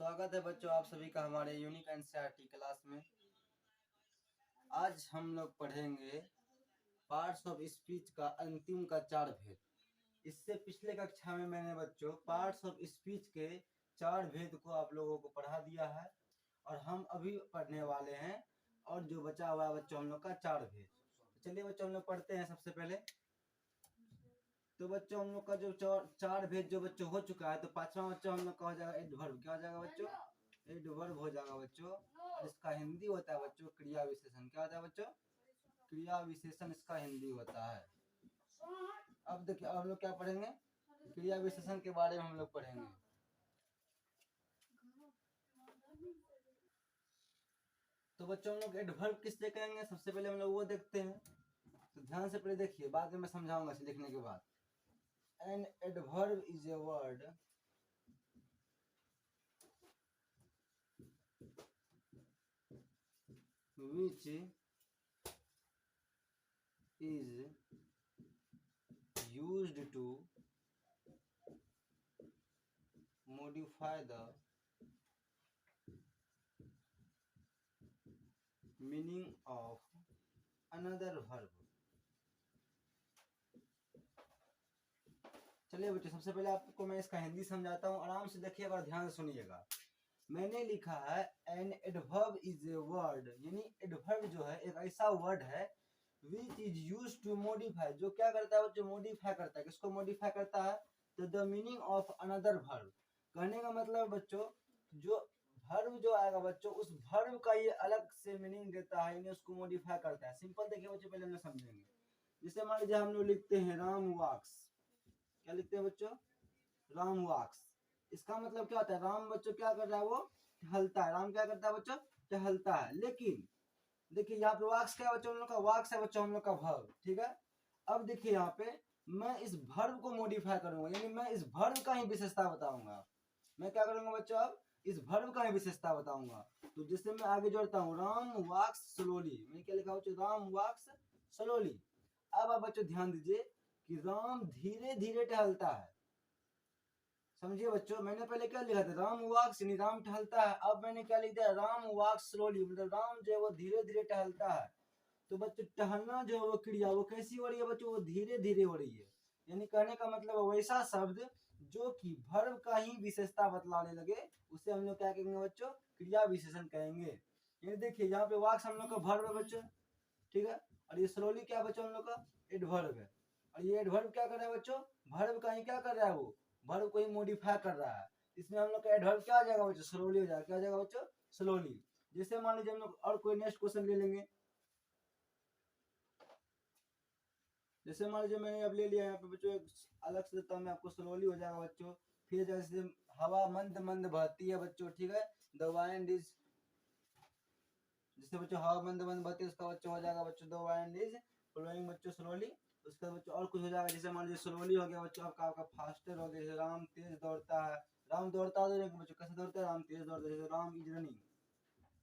स्वागत है बच्चों आप सभी का हमारे यूनिक एनसीईआरटी क्लास में। आज हम लोग पढ़ेंगे पार्ट्स ऑफ स्पीच का अंतिम का 4 भेद। इससे पिछले कक्षा में मैंने बच्चों पार्ट्स ऑफ स्पीच के 4 भेद को आप लोगों को पढ़ा दिया है और हम अभी पढ़ने वाले हैं और जो बचा हुआ है बच्चों हम लोग का 4 भेद। तो चलिए बच्चों हम लोग पढ़ते हैं। सबसे पहले तो बच्चों हम लोग का जो 4 भेद जो बच्चों हो चुका है, तो 5वां बच्चों हम लोग का हो जाएगा एडवर्ब। क्या हो जाएगा बच्चों? एडवर्ब हो जाएगा बच्चों। और इसका हिंदी होता है बच्चों क्रिया विशेषण। क्या होता है बच्चों? क्रिया विशेषण इसका हिंदी होता है। अब देखिए अब हम लोग क्या पढ़ेंगे, क्रिया विशेषण के बारे में हम लोग पढ़ेंगे। तो बच्चों हम लोग एडवर्ब किससे करेंगे, सबसे पहले हम लोग वो देखते हैं। तो ध्यान से पहले देखिए, बाद में मैं समझाऊंगा इसे लिखने के बाद। N adverb is a word which is used to modify the meaning of another verb। चलिए बच्चों सबसे पहले आपको मैं इसका हिंदी समझाता हूँ, आराम से देखिएगा और ध्यान से सुनिएगा। मैंने लिखा है an adverb is a word, यानी एडवर्ब जो है एक ऐसा वर्ड है which is used to modify, जो क्या करता है बच्चों? मॉडिफाई करता है। किसको मॉडिफाई करता है? तो the meaning of another verb. कहने का मतलब बच्चों जो वर्ब जो आएगा बच्चों उस वर्ब का ये अलग से मीनिंग देता है, यानी उसको मॉडिफाई करता है। सिंपल देखिए बच्चों, पहले हम लोग समझेंगे। जैसे मान लीजिए हम लोग लिखते हैं राम वॉक्स। क्या लिखते हैं बच्चों? राम वॉक्स। इसका मतलब क्या होता है? राम बच्चों क्या कर रहा है? वो टहलता है। राम क्या करता है बच्चों? टहलता है। लेकिन देखिए यहाँ पे वाक्स क्या है बच्चों? हम लोग का वाक्स है बच्चों हम लोग का वर्ब। ठीक है। अब देखिए यहाँ पे मैं इस वर्ब को मॉडिफाई करूंगा, यानी मैं इस वर्ब का ही विशेषता बताऊंगा। मैं क्या करूंगा बच्चों? अब इस वर्ब का ही विशेषता बताऊंगा। तो जिससे मैं आगे जोड़ता हूँ राम वॉक्स स्लोली। मैंने क्या लिखा बच्चों? राम वॉक्स स्लोली। अब आप बच्चों ध्यान दीजिए कि राम धीरे धीरे टहलता है। समझिए बच्चों, मैंने पहले क्या लिखा था? राम वॉक्स यानी राम टहलता है। अब मैंने क्या लिख दिया? राम वॉक्स स्लोली, मतलब राम जो है वो धीरे धीरे टहलता है। तो बच्चों टहलना जो है वो क्रिया वो कैसी हो रही है बच्चों? वो धीरे धीरे हो रही है। यानी कहने का मतलब वैसा शब्द जो कि वर्ब का ही विशेषता बतलाने लगे उसे हम लोग क्या कहेंगे बच्चों? क्रिया विशेषण कहेंगे। यानी देखिए यहाँ पे वॉक्स हम लोग का वर्ब है बच्चों, ठीक है। और ये स्लोली क्या बच्चों? हम लोग का एडवर्ब है। और ये एडवर्ब क्या कर रहा है बच्चों? वर्ब का ही क्या कर रहा है? वो वर्ब को ही मॉडिफाई कर रहा है। इसमें हम लोग का एडवर्ब क्या आ जाएगा बच्चों? स्लोली हो जाएगा। क्या हो जाएगा बच्चों? स्लोली। जैसे मान लीजिए हम लोग और कोई नेक्स्ट क्वेश्चन ले लेंगे। जैसे मान लीजिए मैंने अब ले लिया यहाँ पे बच्चों, एक अलग से देता हूँ मैं आपको, स्लोली हो जाएगा बच्चों। फिर जैसे हवा मंद मंद बहती है बच्चों, ठीक है। द वाइंड इज, जिससे बच्चों हवा मंद मंद बहती है उसका बच्चों हो जाएगा बच्चों द वाइंड इज फ्लोइंग बच्चों स्लोली। उसका बच्चों और कुछ हो जाएगा। जैसे मान लीजिए स्लोली हो गया बच्चों आपका फास्टर हो गया। जैसे राम तेज दौड़ता है। राम दौड़ता है बच्चों, कैसे दौड़ता है? राम तेज दौड़ता है। जैसे Ram is running,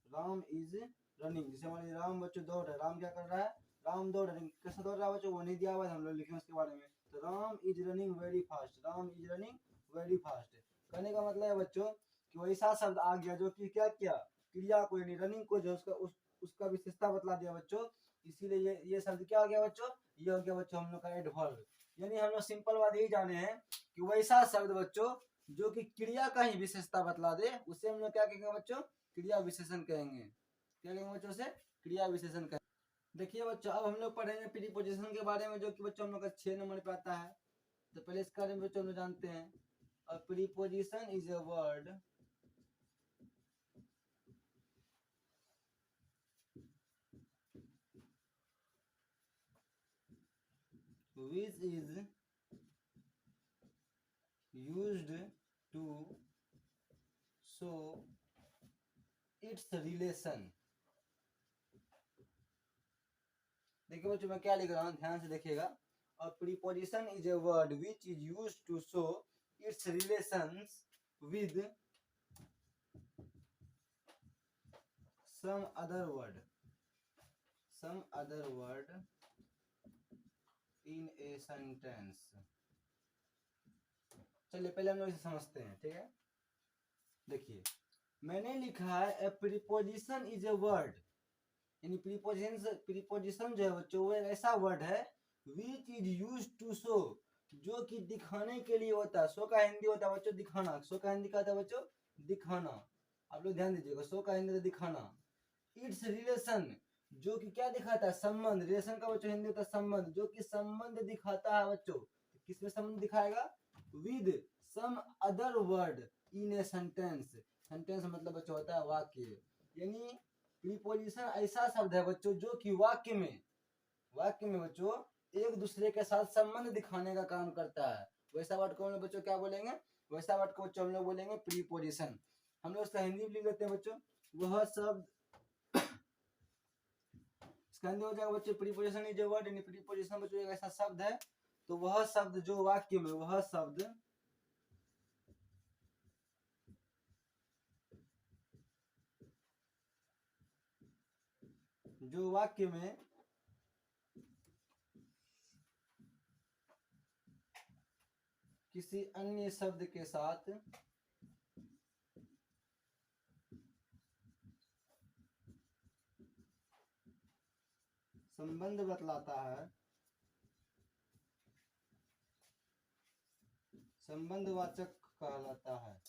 Ram is running. जैसे मान लीजिए राम बच्चों दौड़ रहा है। राम क्या कर रहा है? राम दौड़ रहा है। कैसे दौड़ रहा है बच्चों? वो नहीं दिया हुआ है, हम लोग लिखेंगे उसके बारे में। तो Ram is running very fast, Ram is running very fast. कहने का मतलब है बच्चों कि वैसा शब्द आ गया जो कि क्या किया? क्रिया को यानी रनिंग को जो उसका विशेषता बतला दिया बच्चों। इसीलिए ये शब्द क्या हो गया बच्चों? ये हो गया बच्चों हम लोग का एडवर्ब। यानी हम लोग सिंपल बात यही जाने हैं कि वैसा शब्द बच्चों जो कि क्रिया का ही विशेषता बतला दे उसे हम लोग क्या कहेंगे बच्चों? क्रिया विशेषण कहेंगे। क्या कहेंगे बच्चों से? क्रिया विशेषण कहेंगे। देखिए बच्चों अब हम लोग पढ़ेंगे प्रीपोजिशन के बारे में, जो कि बच्चों हम लोग का 6 नंबर पे आता है। तो पहले इसके बारे में बच्चों हम लोग जानते हैं। और preposition is a word which is used to show its relation। देखिए बच्चों मैं क्या लिख रहा हूँ, ध्यान से देखिएगा। और preposition is a word which is used to show its relations with some other word in a sentence। चलिए पहले हम लोग इसे समझते हैं, ठीक है। देखिए मैंने लिखा है a preposition is a word, यानी प्रीपोजिशन जो है बच्चों वो एक ऐसा वर्ड है which is use to show, जो कि दिखाने के लिए होता है। शो का हिंदी होता है बच्चों दिखाना, शो का हिंदी क्या होता है बच्चों दिखाना। आप लोग ध्यान दीजिएगा, शो का हिंदी दिखाना। इट्स रिलेशन, जो कि क्या दिखाता है संबंध, रिलेशन का बच्चों हिंदी होता है संबंध, जो कि संबंध दिखाता है बच्चों। किसमें संबंध दिखाएगा, with some other word in a sentence. Sentence मतलब बच्चों होता है वाक्य, यानी प्रीपोजिशन ऐसा शब्द है बच्चों जो कि वाक्य में बच्चों एक दूसरे के साथ संबंध दिखाने का काम करता है। वैसा वर्ड को हम लोग बच्चों क्या बोलेंगे, वैसा वर्ड को बच्चों हम लोग बोलेंगे प्रीपोजिशन। हम लोग उसका हिंदी भी लिख लेते हैं बच्चों, वह शब्द इसका हिंदी हो जाएगा बच्चों प्रीपोजिशन इज ए वर्ड, यानी प्रीपोजिशन बच्चों एक ऐसा शब्द है, तो वह शब्द जो वाक्य में, वह शब्द जो वाक्य में किसी अन्य शब्द के साथ संबंध बतलाता है, संबंधवाचक कहलाता है।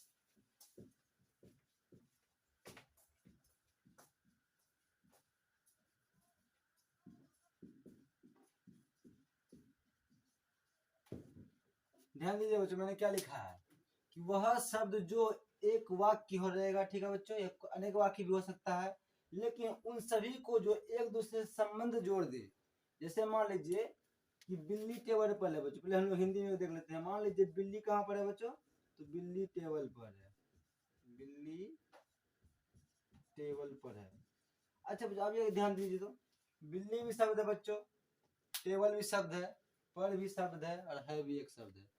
ध्यान दीजिए बच्चों, मैंने क्या लिखा है कि वह शब्द जो एक वाक्य हो रहेगा, ठीक है बच्चों, एक अनेक वाक्य भी हो सकता है, लेकिन उन सभी को जो एक दूसरे से संबंध जोड़ दे। जैसे मान लीजिए कि बिल्ली टेबल पर है बच्चों, पहले हम लोग हिंदी में देख लेते हैं। मान लीजिए बिल्ली कहाँ पर है बच्चों, तो बिल्ली टेबल पर है, बिल्ली टेबल पर है। अच्छा बच्चों अब ये ध्यान दीजिए, तो बिल्ली भी शब्द है बच्चों, टेबल भी शब्द है, पर भी शब्द है, और भी एक शब्द है।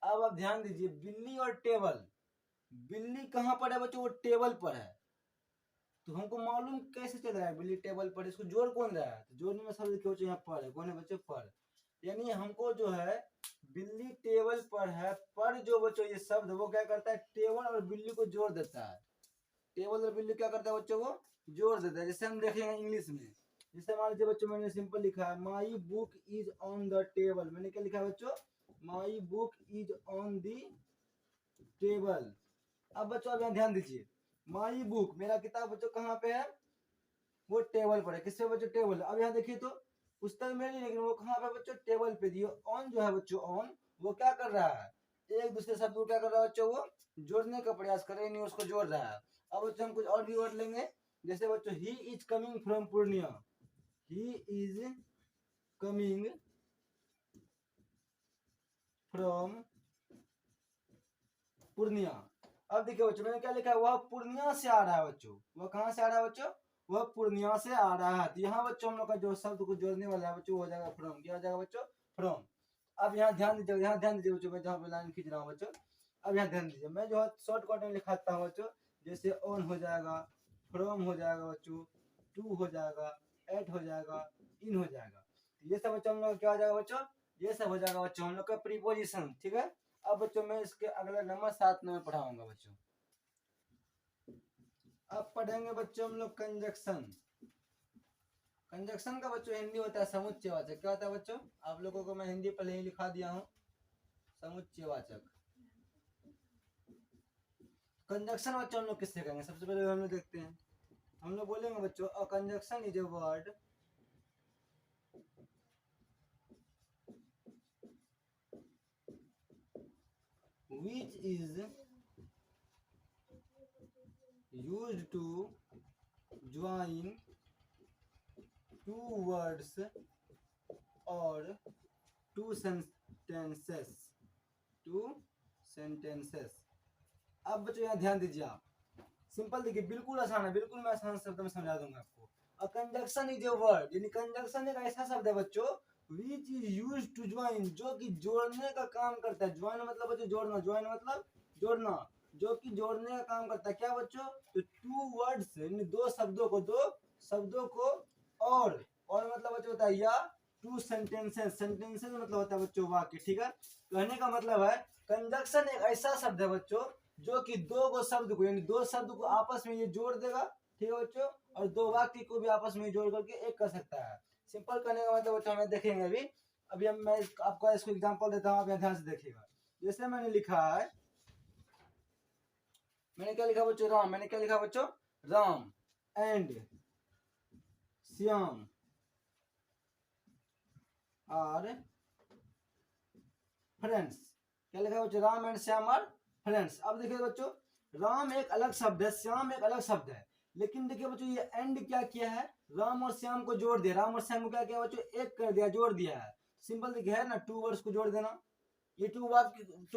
अब आप ध्यान दीजिए, बिल्ली और टेबल, बिल्ली कहाँ पर है बच्चों, वो टेबल पर है। तो हमको मालूम कैसे चल रहा है बिल्ली टेबल पर, इसको जोड़ कौन रहा है, तो जोड़ने में शब्द क्यों यहाँ पर है, कौन है बच्चों पर, यानी हमको जो है बिल्ली टेबल पर है, पर जो बच्चों ये शब्द वो क्या करता है, टेबल और बिल्ली को जोड़ देता है। टेबल और बिल्ली क्या करता है बच्चों, वो जोड़ देता है। जैसे हम देखेंगे इंग्लिश में, जैसे मान लीजिए बच्चों मैंने सिंपल लिखा है my book is on the table, मैंने क्या लिखा है बच्चों, my book is on the table. अब बच्चों अब यहाँ ध्यान दीजिए, माई बुक मेरा किताब बच्चों कहाँ पे है, वो टेबल पर है। किसपे बच्चों, टेबल। अब यहाँ देखिए तो पुस्तक में नहीं, लेकिन वो कहाँ पे बच्चों, टेबल पे दिए। ऑन जो है बच्चों, ऑन वो क्या कर रहा है, एक दूसरे शब्द को क्या कर रहा है बच्चों, वो जोड़ने का प्रयास कर रहे हैं, नहीं उसको जोड़ रहा है। अब बच्चों हम कुछ और भी वर्ड लेंगे, जैसे बच्चों he is coming from Purnia, he is coming from Purnia. अब देखिए बच्चों मैंने क्या लिखा है, वह पूर्णिया से आ रहा है बच्चों, वह कहाँ से आ रहा है बच्चों, वह पूर्णिया से आ रहा है। तो यहाँ बच्चों हम लोग का जो शब्द को जोड़ने वाला है बच्चों, हो जाएगा फ्रॉम। क्या हो जाएगा बच्चों, फ्रॉम। अब यहाँ ध्यान दीजिए, यहाँ ध्यान दीजिए बच्चों, मैं जहाँ पे लाइन खींच रहा हूँ बच्चों, अब यहाँ ध्यान दीजिए, मैं जो है शॉर्टकट में लिखाता हूँ बच्चों, जैसे ऑन हो जाएगा, फ्रॉम हो जाएगा बच्चों, टू हो जाएगा, एट हो जाएगा, इन हो जाएगा। ये सब बच्चों हम लोग क्या हो जाएगा बच्चों, ये सब हो जाएगा बच्चों हम लोग का प्रीपोजिशन, ठीक है। अब बच्चों मैं इसके अगला नंबर 7 में पढ़ाऊंगा बच्चों। अब पढ़ेंगे बच्चों हम लोग कंजक्शन। कंजक्शन का बच्चों हिंदी होता है समुच्चयवाचक। क्या होता है बच्चों, आप लोगों को मैं हिंदी पहले ही लिखा दिया हूँ, समुच्चयवाचक। कंजक्शन बच्चों हम लोग किससे करेंगे, सबसे पहले हम लोग देखते हैं, हम लोग बोलेंगे बच्चों a conjunction is a word which is used to join two words or two sentences, two sentences। अब बच्चों यहाँ ध्यान दीजिए, आप सिंपल देखिए, बिल्कुल आसान है, बिल्कुल मैं आसान शब्द में समझा दूंगा आपको। अ कंजक्शन इज ए वर्ड, यानी कंजक्शन एक ऐसा शब्द है बच्चों which is used to join, जो कि जोड़ने का काम करता है। ज्वाइन मतलब बच्चों जोड़ना, ज्वाइन मतलब जोड़ना, जो कि जोड़ने का काम करता है। क्या बच्चों, तो टू वर्ड्स यानी दो शब्दों को और मतलब बच्चों होता है या टू सेंटेंसेस, सेंटेंसेस मतलब होता है बच्चों वाक्य, ठीक है। कहने का मतलब है कंजक्शन एक ऐसा शब्द है बच्चों जो कि दो को शब्द को यानी दो शब्द को आपस में ये जोड़ देगा, ठीक है बच्चों, और दो वाक्य को भी आपस में जोड़ करके एक कर सकता है। सिंपल करने का मतलब बच्चों हमें देखेंगे अभी मैं आपको इसको एग्जांपल देता हूँ, आप ध्यान से देखिएगा। जैसे मैंने लिखा है, मैंने क्या लिखा बच्चों, राम, मैंने क्या लिखा बच्चों, Ram and Shyam are friends. क्या लिखा बच्चों, Ram and Shyam are friends. अब देखिए बच्चों, राम एक अलग शब्द है, श्याम एक अलग शब्द है, लेकिन देखिए बच्चों ये एंड क्या किया है, राम और श्याम को जोड़ दिया, राम और श्याम को क्या किया बच्चों, एक कर दिया, जोड़ दिया है। सिंपल देखिए है ना, टू वर्ड्स को जोड़ देना, ये टू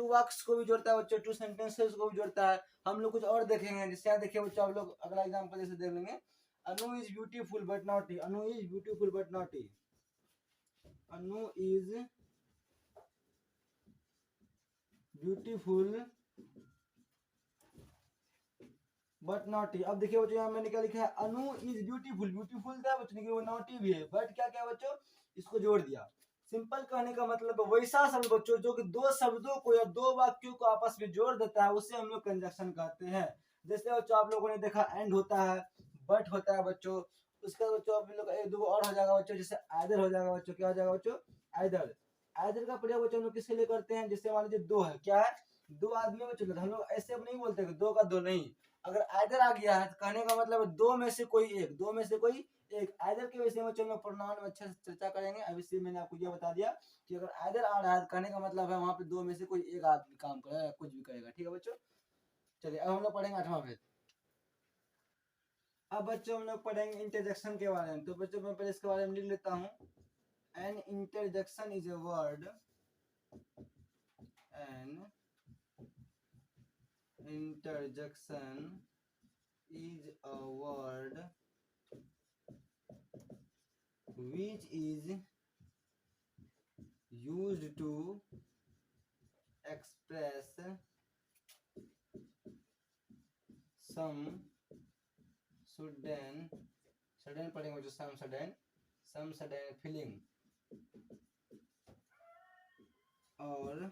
वाक्स को भी जोड़ता है बच्चों, टू सेंटेंसेस को भी जोड़ता है। हम लोग कुछ और देखेंगे, जैसे यहाँ देखिए बच्चों, आप लोग अगला एग्जांपल जैसे देख लेंगे, Anu is beautiful but naughty, Anu is beautiful but naughty, Anu is beautiful but naughty. अब देखिए बच्चों यहाँ मैंने क्या लिखा है, अनु इज ब्यूटीफुल, ब्यूटीफुल था बच्चों, लेकिन वो नॉटी भी है, बट क्या क्या बच्चों, इसको जोड़ दिया। सिंपल कहने का मतलब वैसा शब्द बच्चों जो कि दो शब्दों को या दो वाक्यों को आपस में जोड़ देता है, उसे हम लोग कंजक्शन कहते हैं। जैसे बच्चों आप लोगों ने देखा एंड होता है, बट होता है बच्चों, उसका बच्चों आप लोग एक दो और हो जाएगा बच्चों, जैसे आइदर हो जाएगा बच्चों, क्या हो जाएगा बच्चों, आइदर। आइदर का प्रयोग बच्चों हम लोग किसके लिए करते हैं, जैसे मान लीजिए दो है, क्या है, दो आदमी बच्चों, हम लोग ऐसे नहीं बोलते दो का दो नहीं, अगर आइदर आ गया है तो कहने का मतलब दो में से कोई एक, दो में से कोई एक। आइदर के विषय में चलो प्रोनाउन में अच्छे से चर्चा करेंगे। अभी से मैंने आपको ये बता दिया कि अगर आइदर आ रहा है कहने का मतलब है वहां पे दो में से कोई एक आदमी काम करेगा, कुछ भी करेगा, ठीक है बच्चों। चलिए अब हम लोग पढ़ेंगे 8वां भेद। अब बच्चों हम लोग पढ़ेंगे इंटरजेक्शन के बारे में। तो बच्चों मैं पहले इसके बारे में लिख लेता हूँ। An interjection is a word, an interjection is a word which is used to express some sudden पढ़ेंगे जो some sudden feeling और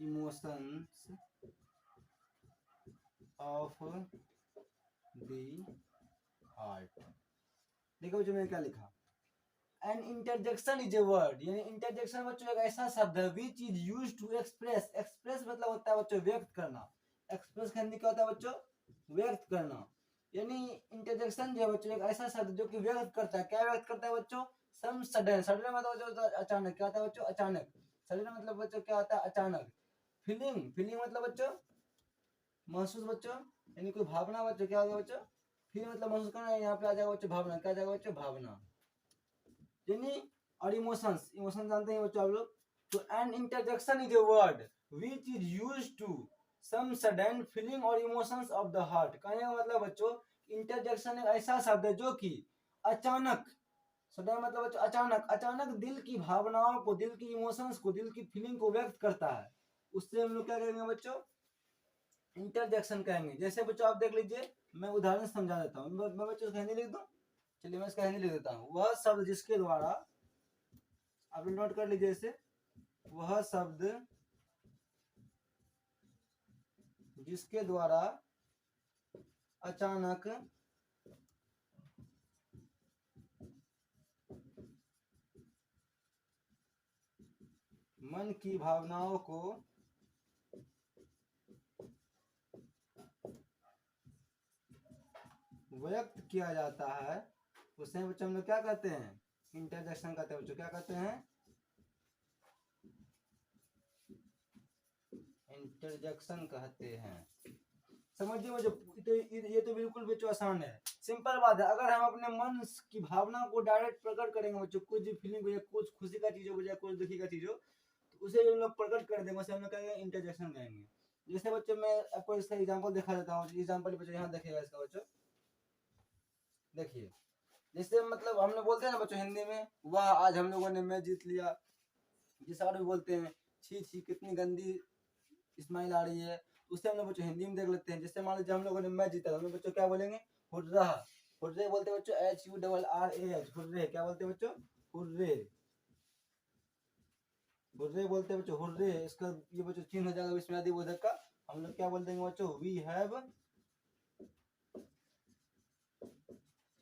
emotions of the heart। देखो जो मैंने क्या लिखा, an interjection is a word, यानी इंटरजेक्शन बच्चों एक ऐसा शब्द है which is used to express, express मतलब होता है बच्चों व्यक्त करना, एक्सप्रेस का हिंदी क्या होता है बच्चों, व्यक्त करना। यानी इंटरजेक्शन जो है बच्चों एक ऐसा शब्द जो कि व्यक्त करता है, क्या व्यक्त करता है बच्चों, सम सडन, सडन मतलब बच्चों अचानक, क्या होता है बच्चों, अचानक, सडन मतलब बच्चों क्या होता है, अचानक। फीलिंग, फीलिंग मतलब बच्चों महसूस बच्चों, यानी कोई भावना बच्चों, क्या होगा बच्चों, फीलिंग मतलब महसूस करना, यहाँ पे आ जाएगा बच्चों भावना, क्या आ जाएगा बच्चों, भावना यानी, और इमोशंस, इमोशन जानते हैं बच्चों आप लोग। तो an interjection is a word which is used to some sudden feeling और इमोशंस ऑफ द हार्ट। कहने का मतलब बच्चों इंटरजेक्शन एक ऐसा शब्द है जो कि अचानक, सडन मतलब बच्चों अचानक, अचानक दिल की भावनाओं को, दिल की इमोशंस को, दिल की फीलिंग को व्यक्त करता है, उससे हम लोग क्या कहेंगे बच्चों, इंटरजेक्शन कहेंगे। जैसे बच्चों आप देख लीजिए, मैं उदाहरण समझा देता हूँ, मैं बच्चों हिंदी लिख दूं, चलिए मैं इसका हिंदी लिख देता हूँ। वह शब्द जिसके द्वारा, आप नोट कर लीजिए इसे, वह शब्द जिसके द्वारा अचानक मन की भावनाओं को व्यक्त किया जाता है, उसे बच्चों हम लोग क्या कहते हैं, इंटरजेक्शन कहते हैं बच्चों, क्या कहते हैं, इंटरजेक्शन कहते हैं। समझिए मुझे, तो ये तो बिल्कुल बच्चों आसान है, सिंपल बात है। अगर हम अपने मन की भावना को डायरेक्ट प्रकट करेंगे बच्चों, कुछ भी फीलिंग हो या कुछ खुशी का चीज हो या कुछ दुखी का चीज हो, तो उसे हम लोग प्रकट कर देंगे, उसे हम लोग कहेंगे इंटरजेक्शन कहेंगे। जैसे बच्चों मैं आपको इसका एग्जांपल दिखा देता हूँ, एग्जांपल बच्चों यहाँ देखेगा इसका बच्चों, देखिए जैसे मतलब हम लोग बोलते हैं ना बच्चों हिंदी में, वाह आज हम लोगों ने मैच जीत लिया, जिस और भी बोलते हैं छी छी कितनी गंदी स्माइल आ रही है, उससे हम लोग बच्चों हिंदी में देख लेते हैं। जैसे मान लीजिए हम लोगों ने मैच जीता, हम लोग बच्चों क्या बोलेंगे, हुर्रा, हुर्रे बोलते हैं बच्चों, HURRAH, हुर्रे, क्या बोलते हैं बच्चों, हुर्रे, हुर्रे बोलते हैं बच्चों, हुर्रे। इसका ये बच्चों चिन्ह हो जाएगा विस्मयादिबोधक का, हम लोग क्या बोल देंगे बच्चों, we have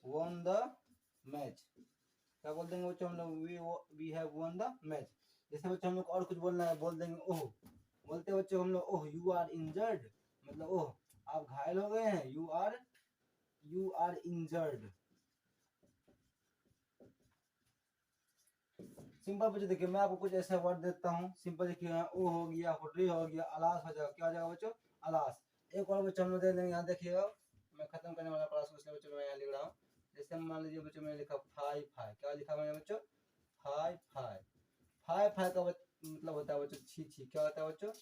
won the match. क्या बोल देंगे बच्चों हम लोग, we have won the match. जैसे बच्चों हम लोग और कुछ बोलना है, बोल देंगे ओह, बोलते बच्चों हम लोग ओह यू आर इंजर्ड, मतलब ओह आप घायल हो गए हैं, यू आर इंजर्ड। सिंपल बच्चों देखिए, मैं आपको कुछ ऐसा वर्ड देता हूँ, सिंपल देखिए, ओ हो गया, हुर्री हो गया, अलास हो जाएगा, क्या हो जाएगा बच्चों, अलास। एक और बच्चों हम लोग दे देंगे, यहाँ देखिएगा, मैं खत्म करने वाला क्लास को, इसलिए बच्चों मैं यहाँ लिख रहा हूँ। जैसे मान लीजिए बच्चों मैंने लिखा फाई फाई, क्या लिखा मैंने बच्चों, फाई फाई। फाई फाई का मतलब होता है बच्चों छी छी, क्या होता है बच्चों,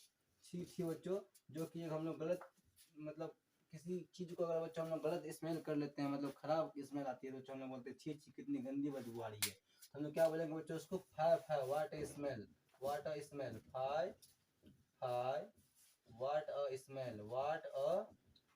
छी छी बच्चों, जो कि हम लोग गलत, मतलब किसी चीज को अगर बच्चों हम लोग गलत स्मेल कर लेते हैं, मतलब खराब स्मेल आती है, तो हम लोग बोलते हैं छी छी कितनी गंदी बदबू आ रही है। हम लोग क्या बोलेंगे बच्चों उसको, fie fie what a smell, what a smell, fie fie what a smell, what a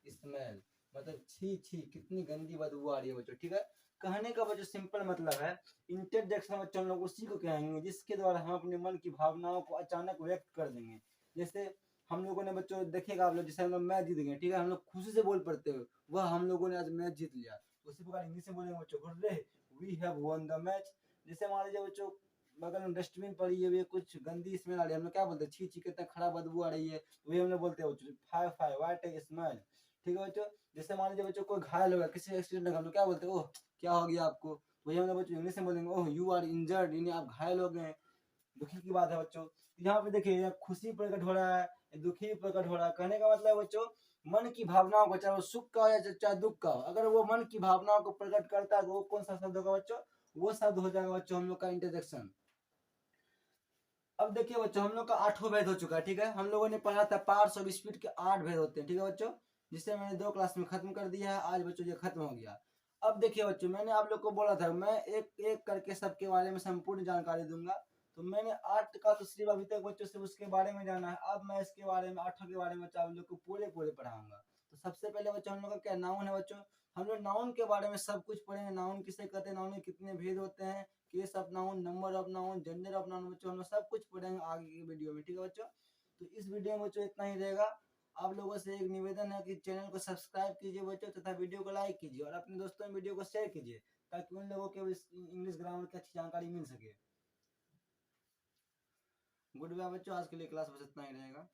smell, मतलब छी छी कितनी गंदी बदबू आ रही है बच्चों, ठीक है। कहने का बच्चों सिंपल मतलब है, इंटरजेक्शन बच्चों हम लोग उसी को कहेंगे जिसके द्वारा हम अपने मन की भावनाओं को अचानक व्यक्त कर देंगे। जैसे हम लोगों ने बच्चों देखेगा आप लोग, जैसे हम लोग मैच जीत गए, ठीक है, हम लोग खुशी से बोल पड़ते हो वह हम लोगों ने आज मैच जीत लिया, उसी प्रकार इंग्लिश में बोलेंगे बच्चों, hurray we have won the match. जैसे मान लीजिए बच्चों बगल में डस्टबिन पड़ी है, कुछ गंदी स्मेल आ रही है, हम लोग क्या बोलते हैं, छी छी कितना खराब बदबू आ रही है, वही हम लोग बोलते हैं बच्चों fie fie what a smell, ठीक है बच्चों। जैसे मान लीजिए बच्चों कोई घायल हो गया, किसी एक्सीडेंट में, हम लोग क्या बोलते हैं, ओह क्या हो गया आपको, वही हम लोग बच्चों इंग्लिश में बोलेंगे, ओह यू आर इंजर्ड, यानी आप घायल हो गए, दुखी की बात है बच्चों। यहाँ पे देखिए यहाँ खुशी प्रकट हो रहा है, दुखी प्रकट हो रहा है, कहने का मतलब बच्चों मन की भावनाओं को, चाहे वो सुख का हो या चाहे दुख का हो, अगर वो मन की भावनाओं को प्रकट करता है तो वो कौन सा शब्द होगा बच्चों, वो शब्द हो जाएगा बच्चों हम लोग का इंटरजेक्शन। अब देखिए बच्चों हम लोग का 8वां भेद हो चुका है, ठीक है, हम लोगों ने पढ़ा था पार्ट्स ऑफ स्पीच के 8 भेद होते हैं, ठीक है बच्चों, जिसे मैंने 2 क्लास में खत्म कर दिया है, आज बच्चों ये खत्म हो गया। अब देखिए बच्चों मैंने आप लोग को बोला था मैं एक एक करके सबके बारे में संपूर्ण जानकारी दूंगा, तो मैंने 8 का तो सिर्फ अभी तक बच्चों से उसके बारे में जाना है, अब मैं इसके बारे में 8 के बारे में आप लोग को पूरे पूरे पढ़ाऊंगा। तो सबसे पहले बच्चों हम लोग का क्या नाउन है बच्चों, हम लोग नाउन के बारे में सब कुछ पढ़ेंगे, नाउन किसे कहते हैं, नाउन में कितने भेद होते हैं, case of noun, number of noun, gender of noun, बच्चों हम लोग सब कुछ पढ़ेंगे आगे की वीडियो में, ठीक है बच्चों। तो इस वीडियो में बच्चों इतना ही रहेगा। आप लोगों से एक निवेदन है कि चैनल को सब्सक्राइब कीजिए बच्चों, तथा वीडियो को लाइक कीजिए और अपने दोस्तों में वीडियो को शेयर कीजिए, ताकि उन लोगों को इंग्लिश ग्रामर की अच्छी जानकारी मिल सके। गुड बाय बच्चों, आज के लिए क्लास बस इतना ही रहेगा।